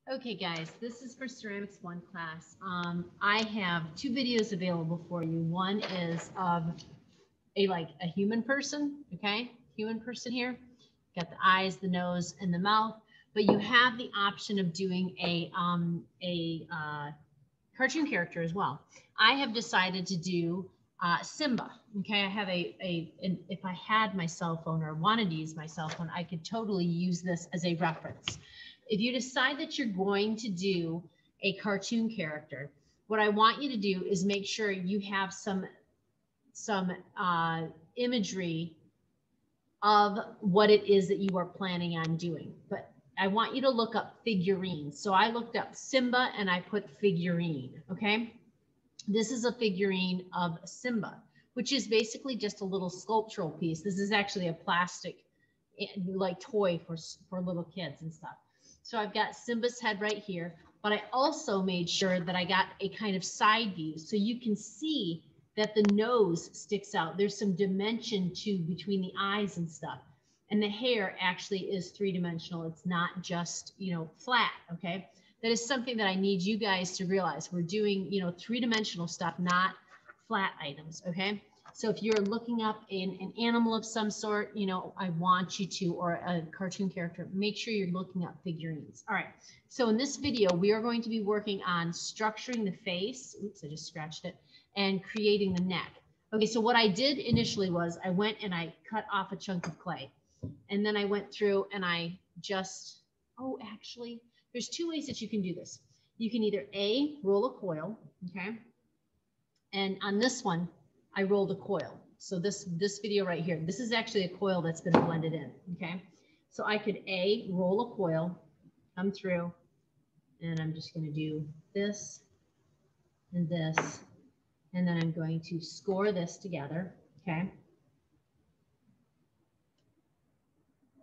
Okay, guys, this is for Ceramics 1 class. I have two videos available for you. One is of a human person, okay? Human person here. Got the eyes, the nose, and the mouth. But you have the option of doing a cartoon character as well. I have decided to do Simba. Okay, I have if I had my cell phone or wanted to use my cell phone, I could totally use this as a reference. If you decide that you're going to do a cartoon character, what I want you to do is make sure you have some imagery of what it is that you are planning on doing. But I want you to look up figurines. So I looked up Simba and I put figurine, okay? This is a figurine of Simba, which is basically just a little sculptural piece. This is actually a plastic like toy for little kids and stuff. So I've got Simba's head right here, but I also made sure that I got a kind of side view so you can see that the nose sticks out. There's some dimension to between the eyes and stuff. And the hair actually is three-dimensional. It's not just, flat, okay? That is something that I need you guys to realize. We're doing, three-dimensional stuff, not flat items, okay? So if you're looking up an animal of some sort, I want you to, or a cartoon character, make sure you're looking up figurines. All right, so in this video, we are going to be working on structuring the face. Oops, I just scratched it. And creating the neck. Okay, so what I did initially was I went and I cut off a chunk of clay. And then I went through and I just, actually, there's two ways that you can do this. You can either A, roll a coil, okay? And on this one, I rolled a coil. So this video right here, this is actually a coil that's been blended in, okay? So I could A, roll a coil, come through, and I'm just gonna do this and this, and then I'm going to score this together, okay?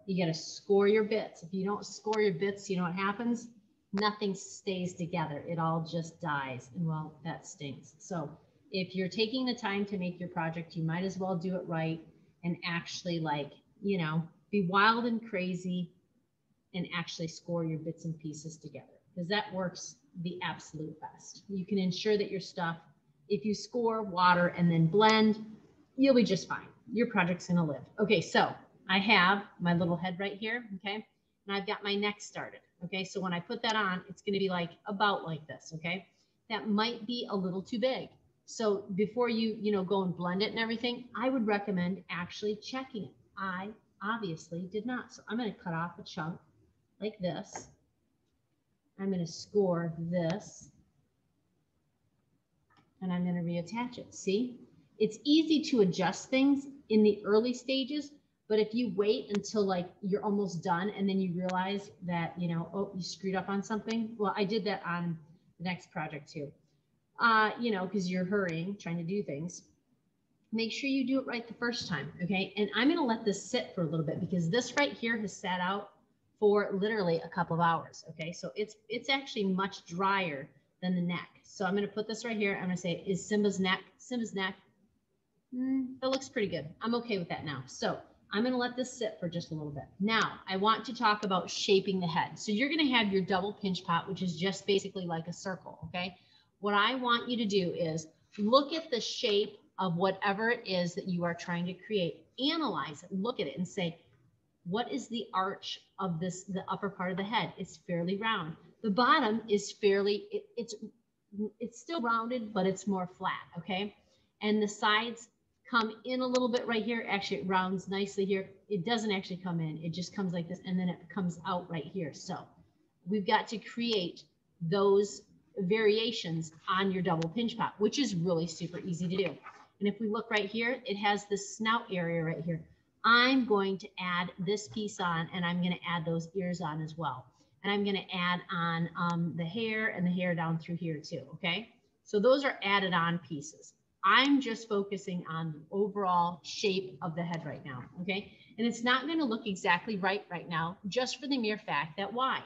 You gotta score your bits. If you don't score your bits, you know what happens? Nothing stays together. It all just dies, and well, that stinks. So if you're taking the time to make your project, you might as well do it right and actually be wild and crazy and actually score your bits and pieces together, because that works the absolute best. You can ensure that your stuff, if you score, water, and then blend, you'll be just fine. Your project's gonna live. Okay, so I have my little head right here, okay? And I've got my neck started, okay? So when I put that on, it's gonna be about like this, okay? That might be a little too big. So before you go and blend it and everything, I would recommend actually checking it. I obviously did not. So I'm gonna cut off a chunk like this. I'm gonna score this. And I'm going to reattach it. See, it's easy to adjust things in the early stages, but if you wait until you're almost done and then you realize that, you screwed up on something. Well, I did that on the next project too, because you're hurrying, trying to do things. Make sure you do it right the first time, okay? And I'm going to let this sit for a little bit because this right here has sat out for literally a couple of hours, okay? So it's actually much drier than the neck. So I'm going to put this right here. I'm going to say, is Simba's neck? Simba's neck. That looks pretty good. I'm okay with that now. So I'm going to let this sit for just a little bit. Now, I want to talk about shaping the head. So you're going to have your double pinch pot, which is just basically like a circle, okay? What I want you to do is look at the shape of whatever it is that you are trying to create. Analyze it, look at it and say, what is the arch of the upper part of the head? It's fairly round. The bottom is fairly, it's still rounded, but it's more flat, okay? And the sides come in a little bit right here. Actually, it rounds nicely here. It doesn't actually come in. It just comes like this, and then it comes out right here. So we've got to create those variations on your double pinch pot, which is really super easy to do. And if we look right here, it has this snout area right here. I'm going to add this piece on, and I'm going to add those ears on as well. And I'm going to add on the hair and the hair down through here too, okay? So those are added on pieces. I'm just focusing on the overall shape of the head right now, okay? And it's not going to look exactly right now, just for the mere fact that why?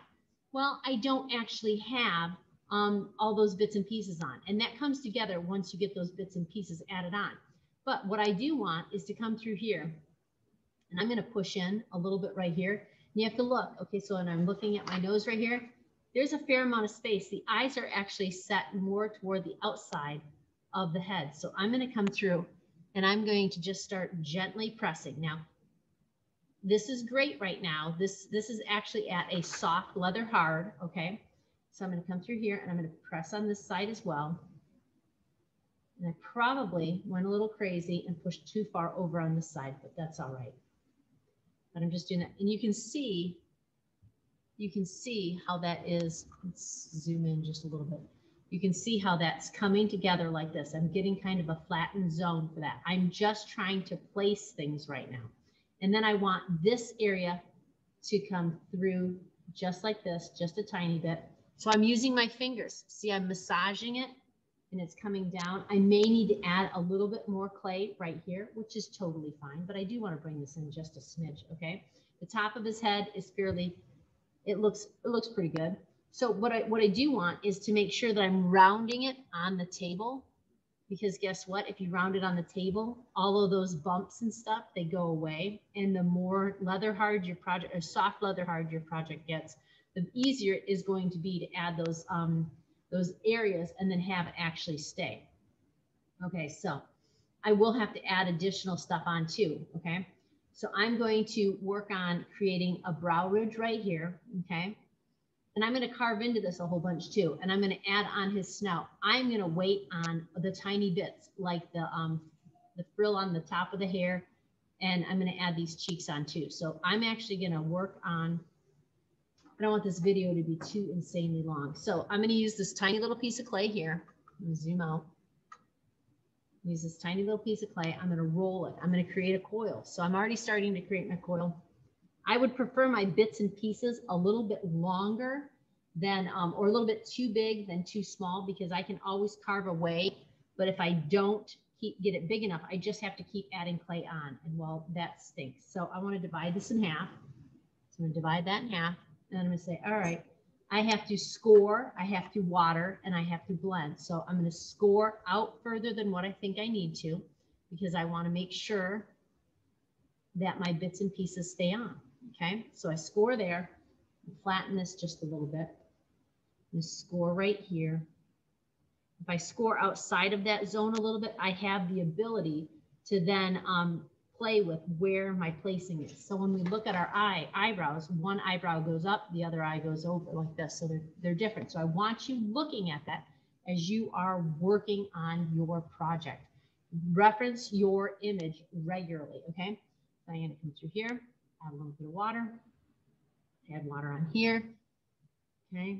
Well, I don't actually have all those bits and pieces on. And that comes together once you get those bits and pieces added on. But what I do want is to come through here, and I'm going to push in a little bit right here. And you have to look, okay, so when I'm looking at my nose right here, there's a fair amount of space. The eyes are actually set more toward the outside of the head. So I'm going to come through and I'm going to just start gently pressing. Now, this is great right now. This is actually at a soft leather hard, okay? So I'm going to come through here and I'm going to press on this side as well. And I probably went a little crazy and pushed too far over on this side, but that's all right. But I'm just doing that. And you can see how that is. Let's zoom in just a little bit. You can see how that's coming together like this. I'm getting kind of a flattened zone for that. I'm just trying to place things right now. And then I want this area to come through just like this, just a tiny bit. So I'm using my fingers. See, I'm massaging it and it's coming down. I may need to add a little bit more clay right here, which is totally fine, but I do want to bring this in just a smidge, okay? The top of his head is fairly, it looks pretty good. So what I do want is to make sure that I'm rounding it on the table, because guess what? If you round it on the table, all of those bumps and stuff, they go away. And the more leather hard your project, or soft leather hard your project gets, the easier it is going to be to add those areas and then have it actually stay. Okay, so I will have to add additional stuff on too, okay? So I'm going to work on creating a brow ridge right here, okay? And I'm going to carve into this a whole bunch too. And I'm going to add on his snout. I'm going to wait on the tiny bits, like the frill on the top of the hair. And I'm going to add these cheeks on too. So I'm actually going to work on, I don't want this video to be too insanely long. So I'm going to use this tiny little piece of clay here. I'm going to zoom out. Use this tiny little piece of clay. I'm going to roll it. I'm going to create a coil. So I'm already starting to create my coil. I would prefer my bits and pieces a little bit longer than, or a little bit too big than too small, because I can always carve away. But if I don't get it big enough, I just have to keep adding clay on. And well, that stinks. So I want to divide this in half. So I'm going to divide that in half. And I'm going to say, all right, I have to score, I have to water, and I have to blend. So I'm going to score out further than what I think I need to, because I want to make sure that my bits and pieces stay on. Okay, so I score there, flatten this just a little bit, and score right here. If I score outside of that zone a little bit, I have the ability to then play with where my placing is. So when we look at our eyebrows, one eyebrow goes up, the other eye goes over like this. So they're different. So I want you looking at that as you are working on your project. Reference your image regularly, okay? So I'm going to come through here. Add a little bit of water, add water on here, okay,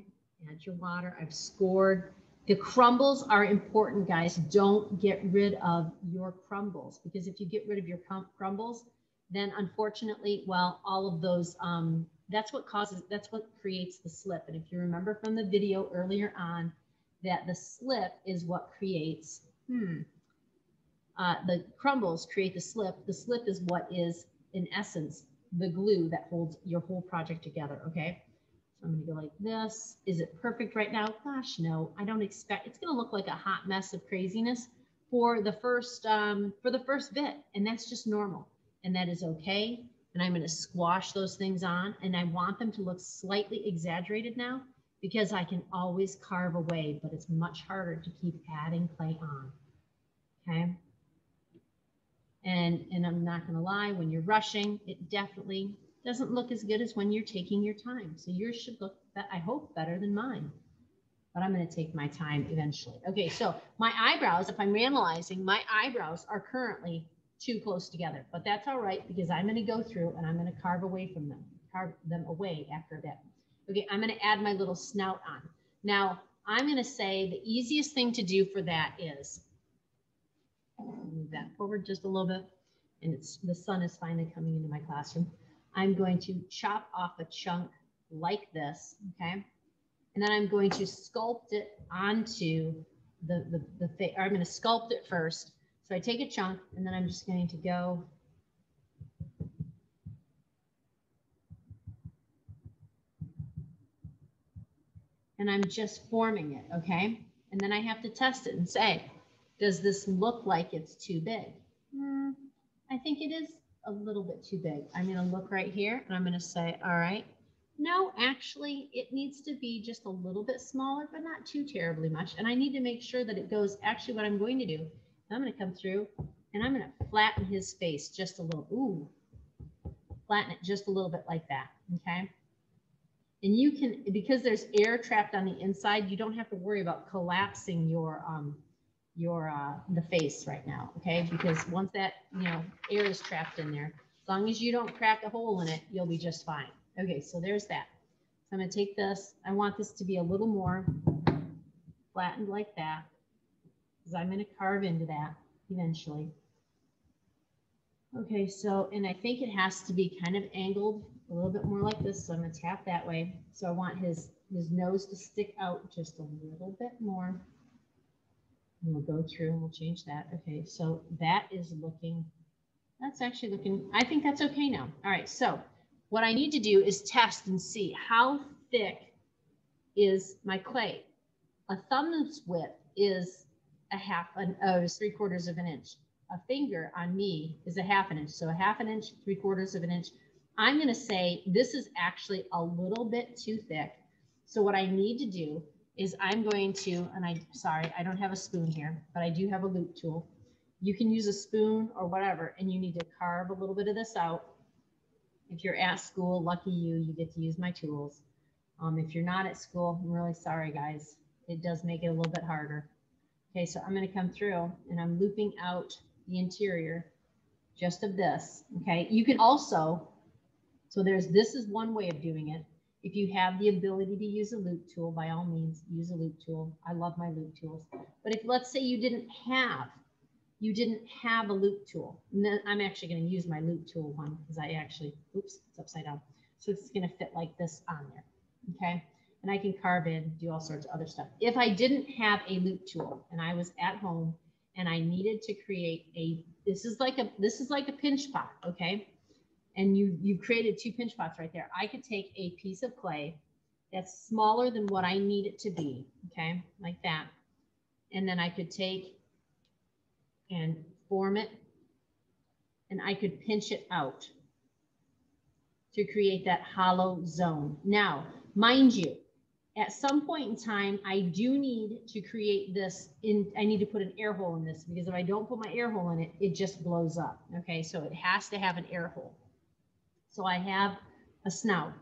add your water. I've scored. The crumbles are important, guys. Don't get rid of your crumbles, because if you get rid of your crumbles, then unfortunately, well, all of those, that's what creates the slip. And if you remember from the video earlier on, that the slip is what creates, the crumbles create the slip. The slip is what is, in essence, the glue that holds your whole project together, okay? So I'm going to go like this. Is it perfect right now? Gosh, no. I don't expect, it's going to look like a hot mess of craziness for the first bit, and that's just normal, and that is okay. And I'm going to squash those things on, and I want them to look slightly exaggerated now, because I can always carve away, but it's much harder to keep adding clay on, okay? And I'm not going to lie, when you're rushing, it definitely doesn't look as good as when you're taking your time. So yours should look, I hope, better than mine. But I'm going to take my time eventually. Okay, so my eyebrows, if I'm analyzing, my eyebrows are currently too close together. But that's all right, because I'm going to go through and I'm going to carve away from them, carve them away after that. Okay, I'm going to add my little snout on. Now, I'm going to say the easiest thing to do for that is, move that forward just a little bit, and the sun is finally coming into my classroom. I'm going to chop off a chunk like this, okay? And then I'm going to sculpt it onto the face. I'm going to sculpt it first. So I take a chunk, and then I'm just going to go and I'm just forming it, okay? And then I have to test it and say, does this look like it's too big? I think it is a little bit too big. I'm going to look right here and I'm going to say, all right, No, actually, it needs to be just a little bit smaller, but not too terribly much. And I need to make sure that it goes, actually what I'm going to do, I'm going to come through and I'm going to flatten his face just a little. Ooh, flatten it just a little bit like that, okay? And you can, because there's air trapped on the inside, you don't have to worry about collapsing the face right now, okay? Because once that, air is trapped in there, as long as you don't crack a hole in it, you'll be just fine. Okay, so there's that. So I'm gonna take this, I want this to be a little more flattened like that, because I'm gonna carve into that eventually. Okay, so, and I think it has to be kind of angled a little bit more like this, so I'm gonna tap that way. So I want his nose to stick out just a little bit more. And we'll go through and we'll change that. Okay, so that is looking, that's actually looking, I think that's okay now. All right, so what I need to do is test and see how thick is my clay. A thumb's width is is 3/4 of an inch. A finger on me is a 1/2 inch. So a 1/2 inch, 3/4 of an inch. I'm going to say this is actually a little bit too thick. So what I need to do is I'm going to, and sorry, I don't have a spoon here, but I do have a loop tool. You can use a spoon or whatever, and you need to carve a little bit of this out. If you're at school, lucky you, you get to use my tools. If you're not at school, I'm really sorry, guys. It does make it a little bit harder. Okay, so I'm going to come through and I'm looping out the interior just of this. Okay, you can also, so this is one way of doing it. If you have the ability to use a loop tool, by all means, use a loop tool. I love my loop tools. But if, let's say you didn't have a loop tool, and then I'm actually going to use my loop tool one because I actually, oops, it's upside down. So it's going to fit like this on there. Okay. And I can carve in, do all sorts of other stuff. If I didn't have a loop tool and I was at home and I needed to create this is like a pinch pot, okay? And you created 2 pinch pots right there. I could take a piece of clay that's smaller than what I need it to be, okay? Like that. And then I could take and form it and I could pinch it out to create that hollow zone. Now, mind you, at some point in time, I do need to create this I need to put an air hole in this because if I don't put my air hole in it, it just blows up. Okay, so it has to have an air hole. So I have a snout.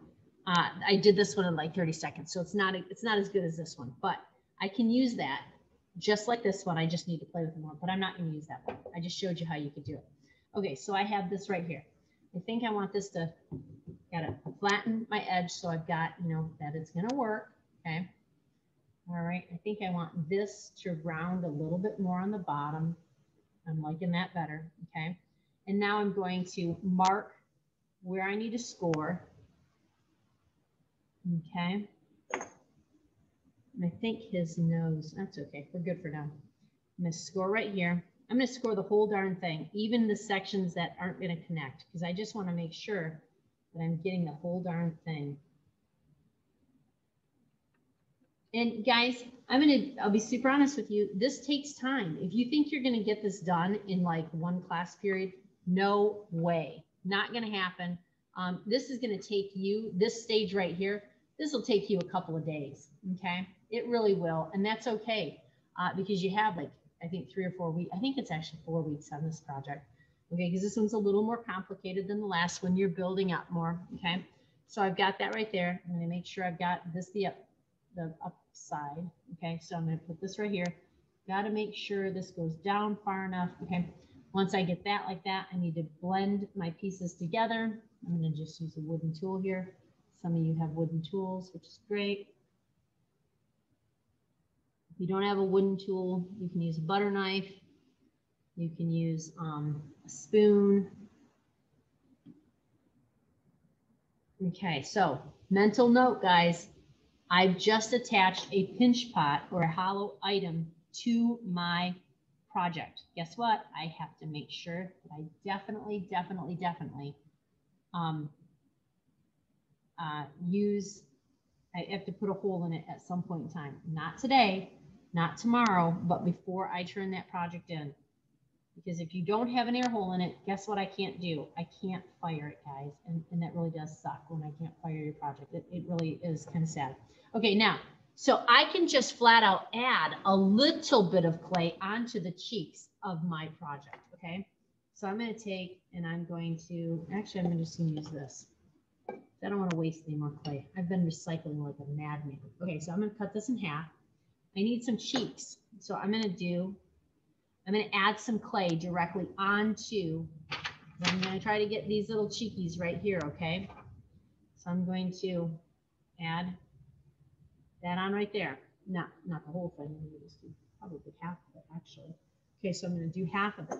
I did this one in like 30 seconds, so it's not as good as this one, but I can use that just like this one. I just need to play with it more, but I'm not going to use that one. I just showed you how you could do it. Okay, so I have this right here. I think I want this to, gotta flatten my edge so I've got, that it's going to work. Okay. All right. I think I want this to round a little bit more on the bottom. I'm liking that better. Okay. And now I'm going to mark where I need to score. Okay. And I think his nose, that's okay. We're good for now. I'm going to score right here. I'm going to score the whole darn thing, even the sections that aren't going to connect, because I just want to make sure that I'm getting the whole darn thing. And guys, I'll be super honest with you. This takes time. If you think you're going to get this done in like one class period, no way, not going to happen. This is going to take you, this stage right here, this will take you a couple of days. Okay. It really will. And that's okay. Because you have like, I think 3 or 4 weeks. I think it's actually 4 weeks on this project. Okay. Because this one's a little more complicated than the last one. You're building up more. Okay. So I've got that right there. I'm going to make sure I've got this, the up side. Okay, so I'm going to put this right here. Got to make sure this goes down far enough. Okay, once I get that like that, I need to blend my pieces together. I'm going to just use a wooden tool here. Some of you have wooden tools, which is great. If you don't have a wooden tool, you can use a butter knife. You can use a spoon. Okay, so mental note, guys. I've just attached a pinch pot or a hollow item to my project. Guess what? I have to make sure that I definitely I have to put a hole in it at some point in time. Not today, not tomorrow, but before I turn that project in. Because if you don't have an air hole in it, guess what I can't do? I can't fire it, guys. And that really does suck when I can't fire your project. It really is kind of sad. Okay, now, so I can just flat out add a little bit of clay onto the cheeks of my project, okay? So I'm going to take, and I'm going to, actually, I'm just going to use this. I don't want to waste any more clay. I've been recycling like a madman. Okay, so I'm going to cut this in half. I need some cheeks. So I'm going to add some clay directly onto, I'm going to try to get these little cheekies right here, okay? So I'm going to add that on right there. Not the whole thing, I'm going to just do probably half of it, actually. Okay, so I'm going to do half of it.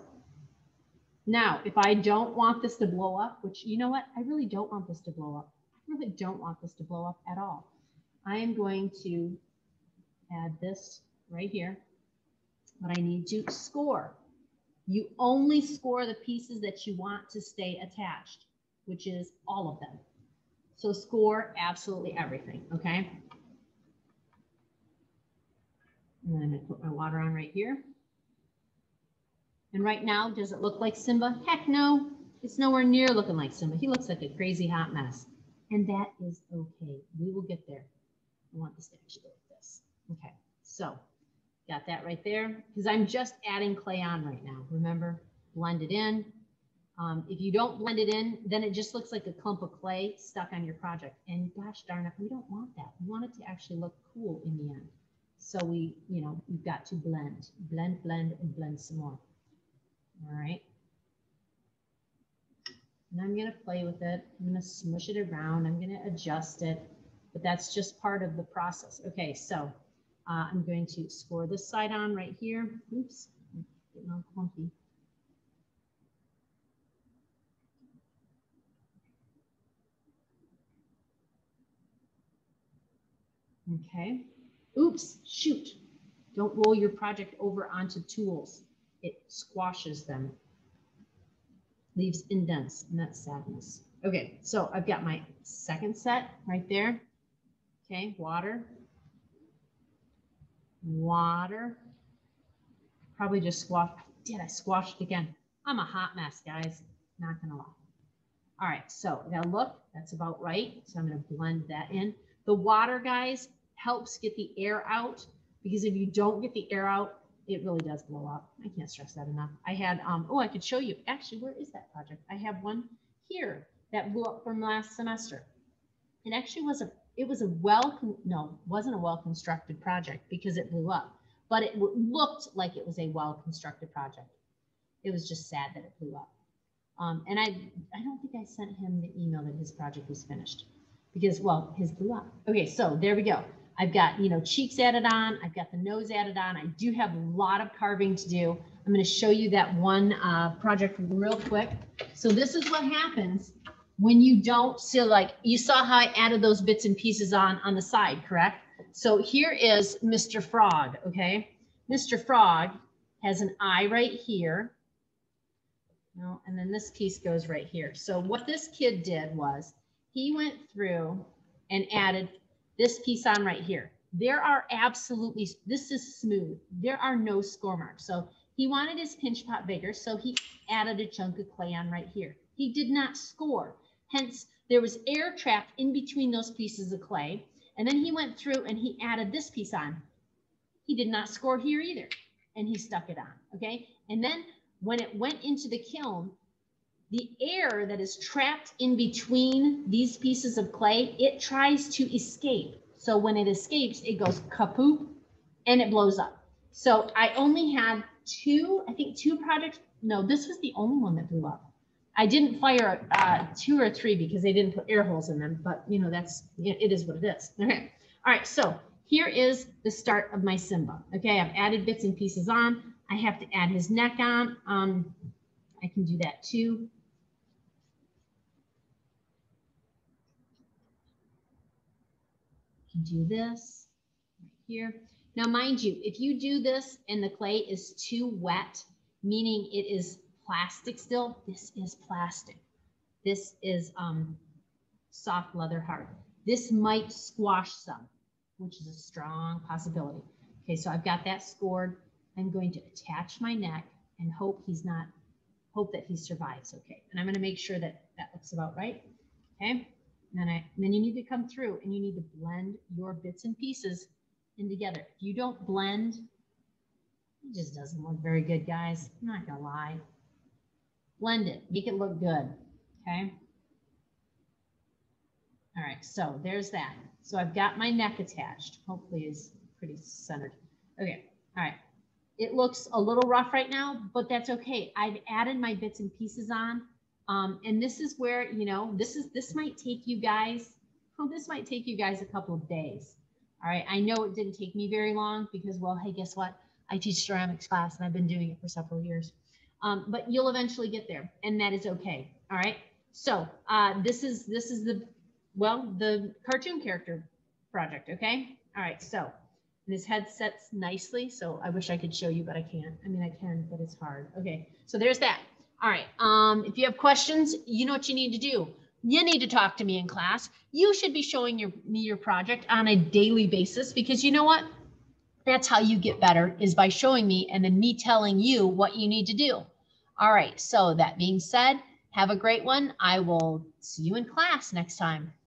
Now, if I don't want this to blow up, which, you know what? I really don't want this to blow up. I really don't want this to blow up at all. I am going to add this right here. But I need to score. You only score the pieces that you want to stay attached, which is all of them. So score absolutely everything, okay? And then I'm going to put my water on right here. And right now, does it look like Simba? Heck no, it's nowhere near looking like Simba. He looks like a crazy hot mess. And that is okay. We will get there. I want this to actually look like this. Okay, so got that right there, because I'm just adding clay on right now. Remember, blend it in. If you don't blend it in, then it just looks like a clump of clay stuck on your project. And gosh darn it, we don't want that. We want it to actually look cool in the end. So we've got to blend, blend, blend, and blend some more. All right. And I'm going to play with it. I'm going to smush it around. I'm going to adjust it. But that's just part of the process. Okay, so I'm going to score this side on right here. Oops, getting all clumpy. Okay. Oops, shoot. Don't roll your project over onto tools. It squashes them, leaves indents, and that's sadness. Okay, so I've got my second set right there. Okay, water. Water. Probably just squashed. I squashed it again. I'm a hot mess, guys. Not gonna lie. All right, so I gotta look. That's about right. So I'm gonna blend that in. The water, guys, helps get the air out, because if you don't get the air out, it really does blow up. I can't stress that enough. I had, oh, I could show you. Actually, where is that project? I have one here that blew up from last semester. It actually wasn't. It was a wasn't a well-constructed project because it blew up, but it looked like it was a well-constructed project. It was just sad that it blew up. And I don't think I sent him the email that his project was finished because, well, his blew up. Okay, so there we go. I've got, cheeks added on. I've got the nose added on. I do have a lot of carving to do. I'm going to show you that one project real quick. So this is what happens when you don't, so like you saw how I added those bits and pieces on the side, correct? So here is Mr. Frog, okay? Mr. Frog has an eye right here. And then this piece goes right here. So what this kid did was he went through and added this piece on right here. There are absolutely, this is smooth. There are no score marks. So he wanted his pinch pot bigger, so he added a chunk of clay on right here. He did not score. Hence, there was air trapped in between those pieces of clay. And then he went through and he added this piece on. He did not score here either. And he stuck it on, okay? And then when it went into the kiln, the air that is trapped in between these pieces of clay, it tries to escape. So when it escapes, it goes kapoop and it blows up. So I only had two projects. No, this was the only one that blew up. I didn't fire 2 or 3 because they didn't put air holes in them, but it is what it is. Okay. All right. So here is the start of my Simba. Okay. I've added bits and pieces on. I have to add his neck on. I can do that too. I can do this right here. Now, mind you, if you do this and the clay is too wet, meaning it is plastic still, this is plastic. This is soft leather hard. This might squash some, which is a strong possibility. Okay, so I've got that scored. I'm going to attach my neck. and hope that he survives okay. And I'm going to make sure that that looks about right. Okay. And then you need to come through and you need to blend your bits and pieces in together. If you don't blend, it just doesn't look very good, guys. I'm not going to lie. Blend it, make it look good. Okay. All right. So there's that. So I've got my neck attached. Hopefully it's pretty centered. Okay. All right. It looks a little rough right now, but that's okay. I've added my bits and pieces on. And this is where, you know, this might take you guys, this might take you guys a couple of days. All right. I know it didn't take me very long because, well, hey, guess what? I teach ceramics class and I've been doing it for several years. But you'll eventually get there and that is okay. All right. So this is the cartoon character project. Okay. All right. So his head sets nicely. So I wish I could show you, but I can't. I mean, I can, but it's hard. Okay. So there's that. All right. If you have questions, you know what you need to do. You need to talk to me in class. You should be showing me your project on a daily basis because you know what? That's how you get better is by showing me and then me telling you what you need to do. All right. So that being said, have a great one. I will see you in class next time.